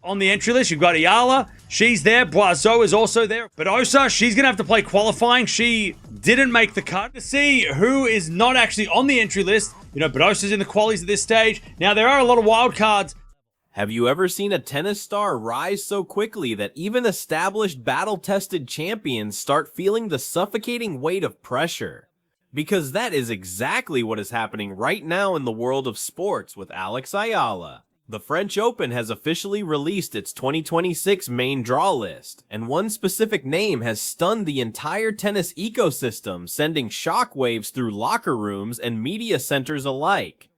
On the entry list, you've got Eala. She's there. Badosa is also there. Badosa, she's going to have to play qualifying. She didn't make the cut. To see who is not actually on the entry list, you know, Badosa's in the qualies at this stage. Now, there are a lot of wild cards. Have you ever seen a tennis star rise so quickly that even established battle-tested champions start feeling the suffocating weight of pressure? Because that is exactly what is happening right now in the world of sports with Alex Eala. The French Open has officially released its 2026 main draw list, and one specific name has stunned the entire tennis ecosystem, sending shockwaves through locker rooms and media centers alike.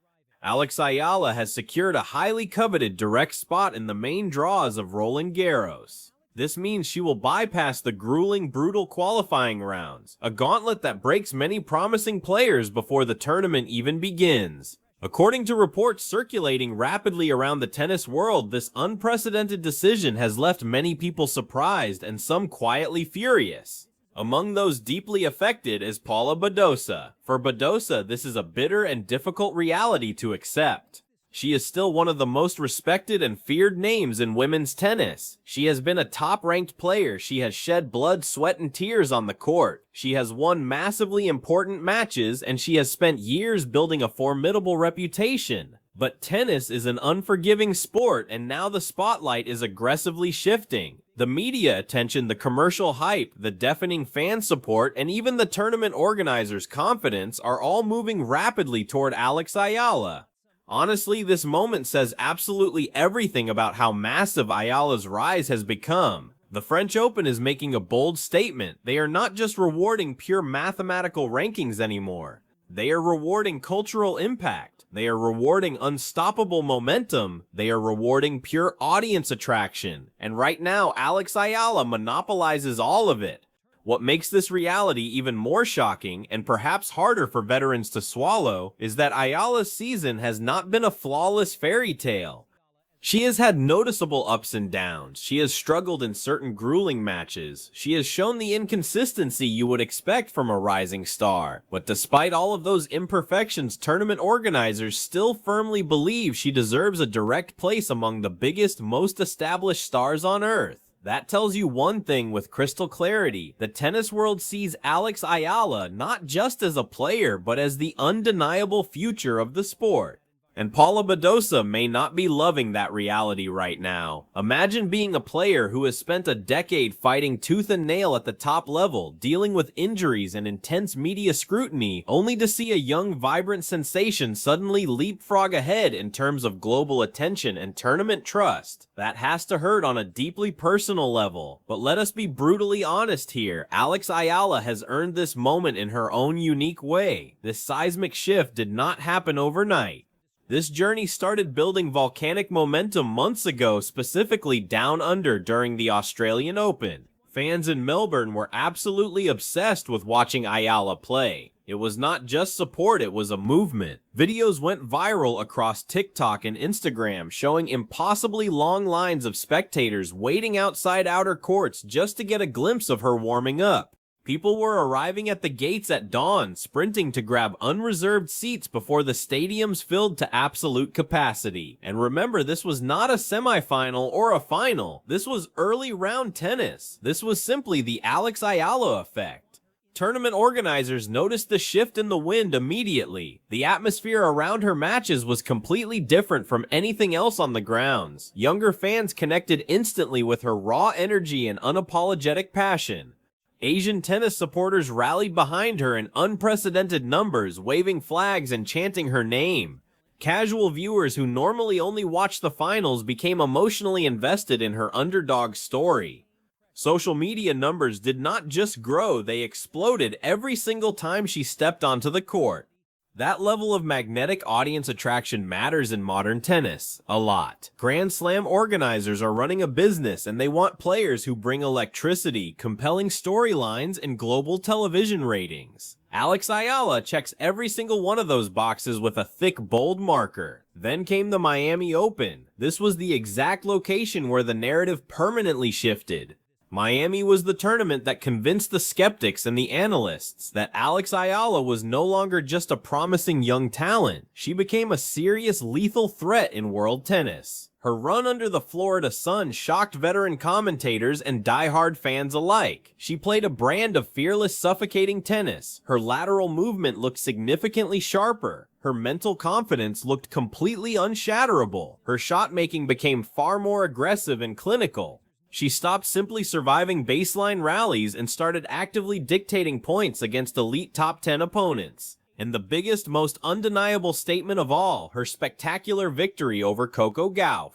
Alex Eala has secured a highly coveted direct spot in the main draws of Roland Garros. This means she will bypass the grueling, brutal qualifying rounds, a gauntlet that breaks many promising players before the tournament even begins. According to reports circulating rapidly around the tennis world, this unprecedented decision has left many people surprised and some quietly furious. Among those deeply affected is Paula Badosa. For Badosa, this is a bitter and difficult reality to accept. She is still one of the most respected and feared names in women's tennis. She has been a top-ranked player. She has shed blood, sweat, and tears on the court. She has won massively important matches, and she has spent years building a formidable reputation. But tennis is an unforgiving sport, and now the spotlight is aggressively shifting. The media attention, the commercial hype, the deafening fan support, and even the tournament organizers' confidence are all moving rapidly toward Alex Eala. Honestly, this moment says absolutely everything about how massive Eala's rise has become. The French Open is making a bold statement. They are not just rewarding pure mathematical rankings anymore. They are rewarding cultural impact. They are rewarding unstoppable momentum. They are rewarding pure audience attraction. And right now, Alex Eala monopolizes all of it. What makes this reality even more shocking, and perhaps harder for veterans to swallow, is that Eala's season has not been a flawless fairy tale. She has had noticeable ups and downs. She has struggled in certain grueling matches. She has shown the inconsistency you would expect from a rising star. But despite all of those imperfections, tournament organizers still firmly believe she deserves a direct place among the biggest, most established stars on Earth. That tells you one thing with crystal clarity. The tennis world sees Alex Eala not just as a player, but as the undeniable future of the sport. And Paula Badosa may not be loving that reality right now. Imagine being a player who has spent a decade fighting tooth and nail at the top level, dealing with injuries and intense media scrutiny, only to see a young, vibrant sensation suddenly leapfrog ahead in terms of global attention and tournament trust. That has to hurt on a deeply personal level. But let us be brutally honest here. Alex Eala has earned this moment in her own unique way. This seismic shift did not happen overnight. This journey started building volcanic momentum months ago, specifically down under during the Australian Open. Fans in Melbourne were absolutely obsessed with watching Eala play. It was not just support, it was a movement. Videos went viral across TikTok and Instagram, showing impossibly long lines of spectators waiting outside outer courts just to get a glimpse of her warming up. People were arriving at the gates at dawn, sprinting to grab unreserved seats before the stadiums filled to absolute capacity. And remember, this was not a semifinal or a final. This was early round tennis. This was simply the Alex Eala effect. Tournament organizers noticed the shift in the wind immediately. The atmosphere around her matches was completely different from anything else on the grounds. Younger fans connected instantly with her raw energy and unapologetic passion. Asian tennis supporters rallied behind her in unprecedented numbers, waving flags and chanting her name. Casual viewers who normally only watch the finals became emotionally invested in her underdog story. Social media numbers did not just grow, they exploded every single time she stepped onto the court. That level of magnetic audience attraction matters in modern tennis, a lot. Grand Slam organizers are running a business and they want players who bring electricity, compelling storylines, and global television ratings. Alex Eala checks every single one of those boxes with a thick, bold marker. Then came the Miami Open. This was the exact location where the narrative permanently shifted. Miami was the tournament that convinced the skeptics and the analysts that Alex Eala was no longer just a promising young talent. She became a serious, lethal threat in world tennis. Her run under the Florida sun shocked veteran commentators and die-hard fans alike. She played a brand of fearless, suffocating tennis. Her lateral movement looked significantly sharper. Her mental confidence looked completely unshatterable. Her shot-making became far more aggressive and clinical. She stopped simply surviving baseline rallies and started actively dictating points against elite top 10 opponents. And the biggest, most undeniable statement of all, her spectacular victory over Coco Gauff.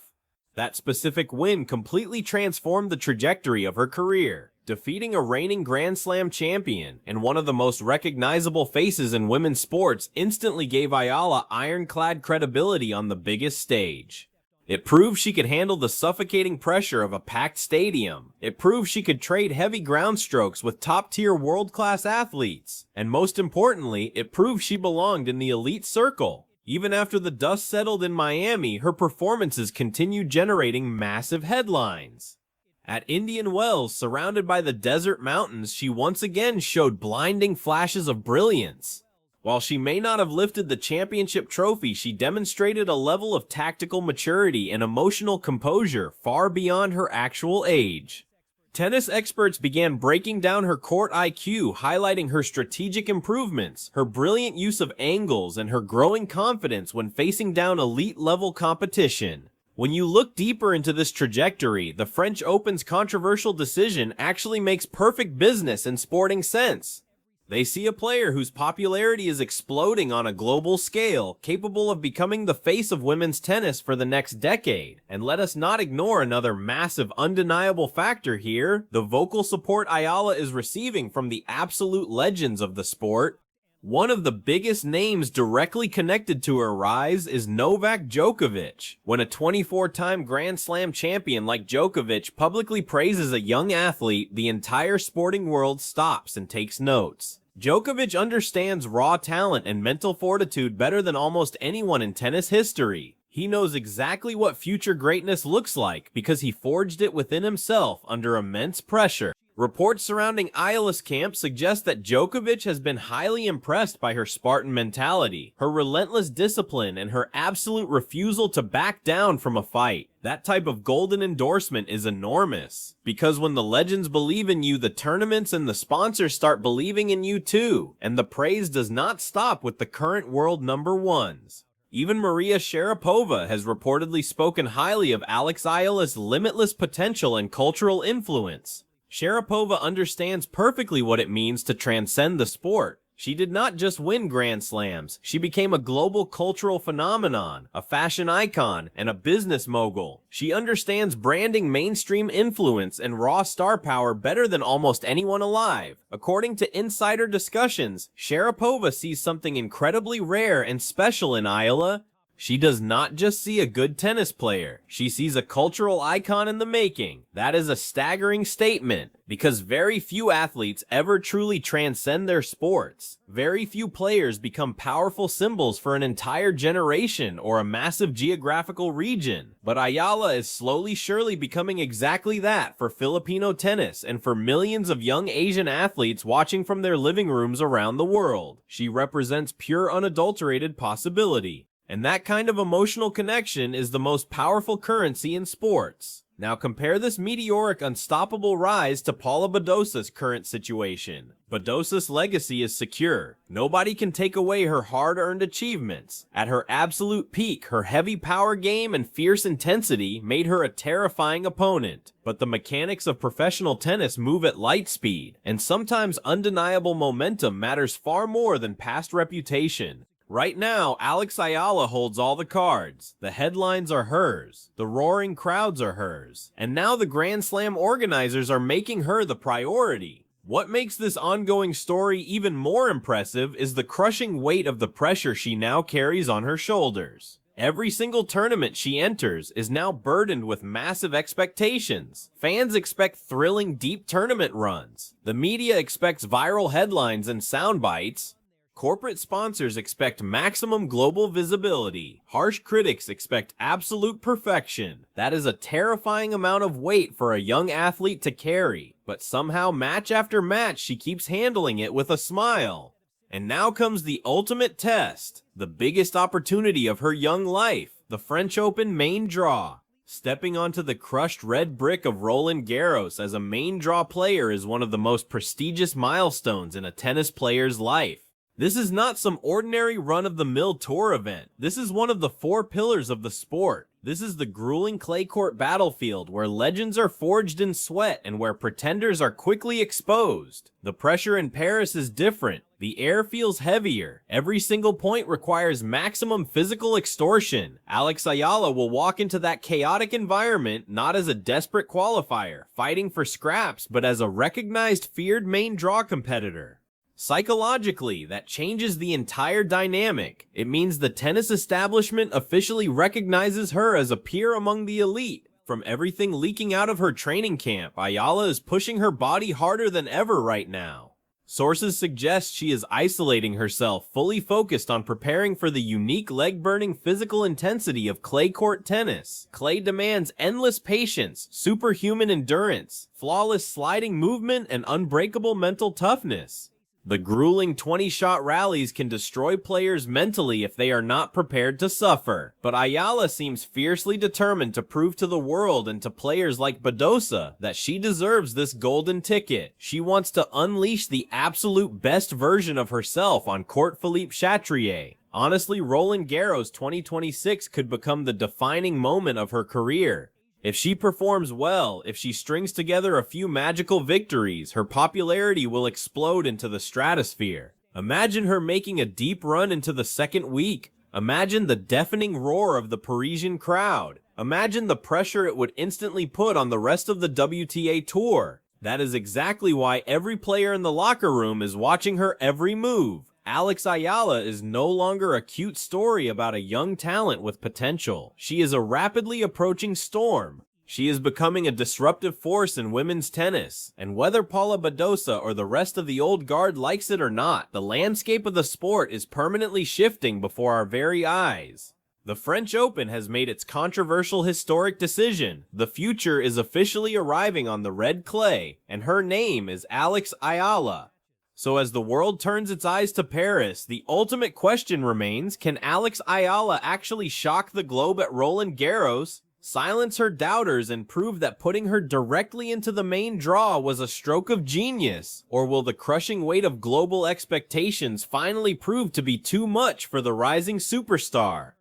That specific win completely transformed the trajectory of her career, defeating a reigning Grand Slam champion and one of the most recognizable faces in women's sports instantly gave Eala ironclad credibility on the biggest stage. It proved she could handle the suffocating pressure of a packed stadium. It proved she could trade heavy ground strokes with top-tier world-class athletes. And most importantly, it proved she belonged in the elite circle. Even after the dust settled in Miami, her performances continued generating massive headlines. At Indian Wells, surrounded by the desert mountains, she once again showed blinding flashes of brilliance. While she may not have lifted the championship trophy, she demonstrated a level of tactical maturity and emotional composure far beyond her actual age. Tennis experts began breaking down her court IQ, highlighting her strategic improvements, her brilliant use of angles, and her growing confidence when facing down elite-level competition. When you look deeper into this trajectory, the French Open's controversial decision actually makes perfect business and sporting sense. They see a player whose popularity is exploding on a global scale, capable of becoming the face of women's tennis for the next decade. And let us not ignore another massive, undeniable factor here: the vocal support Eala is receiving from the absolute legends of the sport. One of the biggest names directly connected to her rise is Novak Djokovic. When a 24-time Grand Slam champion like Djokovic publicly praises a young athlete, the entire sporting world stops and takes notes. Djokovic understands raw talent and mental fortitude better than almost anyone in tennis history. He knows exactly what future greatness looks like because he forged it within himself under immense pressure. Reports surrounding Eala's camp suggest that Djokovic has been highly impressed by her Spartan mentality, her relentless discipline, and her absolute refusal to back down from a fight. That type of golden endorsement is enormous, because when the legends believe in you, the tournaments and the sponsors start believing in you too, and the praise does not stop with the current world number ones. Even Maria Sharapova has reportedly spoken highly of Alex Eala's limitless potential and cultural influence. Sharapova understands perfectly what it means to transcend the sport. She did not just win Grand Slams, she became a global cultural phenomenon, a fashion icon, and a business mogul. She understands branding, mainstream influence, and raw star power better than almost anyone alive. According to insider discussions, Sharapova sees something incredibly rare and special in Eala. She does not just see a good tennis player, she sees a cultural icon in the making. That is a staggering statement, because very few athletes ever truly transcend their sports. Very few players become powerful symbols for an entire generation or a massive geographical region. But Eala is slowly surely becoming exactly that for Filipino tennis and for millions of young Asian athletes watching from their living rooms around the world. She represents pure unadulterated possibility. And that kind of emotional connection is the most powerful currency in sports. Now compare this meteoric, unstoppable rise to Paula Badosa's current situation. Badosa's legacy is secure. Nobody can take away her hard-earned achievements. At her absolute peak, her heavy power game and fierce intensity made her a terrifying opponent. But the mechanics of professional tennis move at light speed, and sometimes undeniable momentum matters far more than past reputation. Right now, Alex Eala holds all the cards. The headlines are hers. The roaring crowds are hers. And now the Grand Slam organizers are making her the priority. What makes this ongoing story even more impressive is the crushing weight of the pressure she now carries on her shoulders. Every single tournament she enters is now burdened with massive expectations. Fans expect thrilling, deep tournament runs. The media expects viral headlines and sound bites. Corporate sponsors expect maximum global visibility. Harsh critics expect absolute perfection. That is a terrifying amount of weight for a young athlete to carry. But somehow, match after match, she keeps handling it with a smile. And now comes the ultimate test, the biggest opportunity of her young life, the French Open main draw. Stepping onto the crushed red brick of Roland Garros as a main draw player is one of the most prestigious milestones in a tennis player's life. This is not some ordinary run-of-the-mill tour event. This is one of the 4 pillars of the sport. This is the grueling clay court battlefield where legends are forged in sweat and where pretenders are quickly exposed. The pressure in Paris is different. The air feels heavier. Every single point requires maximum physical extortion. Alex Eala will walk into that chaotic environment not as a desperate qualifier, fighting for scraps, but as a recognized, feared main draw competitor. Psychologically, that changes the entire dynamic. It means the tennis establishment officially recognizes her as a peer among the elite. From everything leaking out of her training camp, Eala is pushing her body harder than ever right now. Sources suggest she is isolating herself, fully focused on preparing for the unique leg-burning physical intensity of clay court tennis. Clay demands endless patience, superhuman endurance, flawless sliding movement, and unbreakable mental toughness. The grueling 20-shot rallies can destroy players mentally if they are not prepared to suffer, but Eala seems fiercely determined to prove to the world and to players like Badosa that she deserves this golden ticket. She wants to unleash the absolute best version of herself on court Philippe Chatrier. Honestly, Roland Garros 2026 could become the defining moment of her career. If she performs well, if she strings together a few magical victories, her popularity will explode into the stratosphere. Imagine her making a deep run into the second week. Imagine the deafening roar of the Parisian crowd. Imagine the pressure it would instantly put on the rest of the WTA Tour. That is exactly why every player in the locker room is watching her every move. Alex Eala is no longer a cute story about a young talent with potential. She is a rapidly approaching storm. She is becoming a disruptive force in women's tennis. And whether Paula Badosa or the rest of the old guard likes it or not, the landscape of the sport is permanently shifting before our very eyes. The French Open has made its controversial historic decision. The future is officially arriving on the red clay, and her name is Alex Eala. So as the world turns its eyes to Paris, the ultimate question remains, can Alex Eala actually shock the globe at Roland Garros, silence her doubters, and prove that putting her directly into the main draw was a stroke of genius? Or will the crushing weight of global expectations finally prove to be too much for the rising superstar?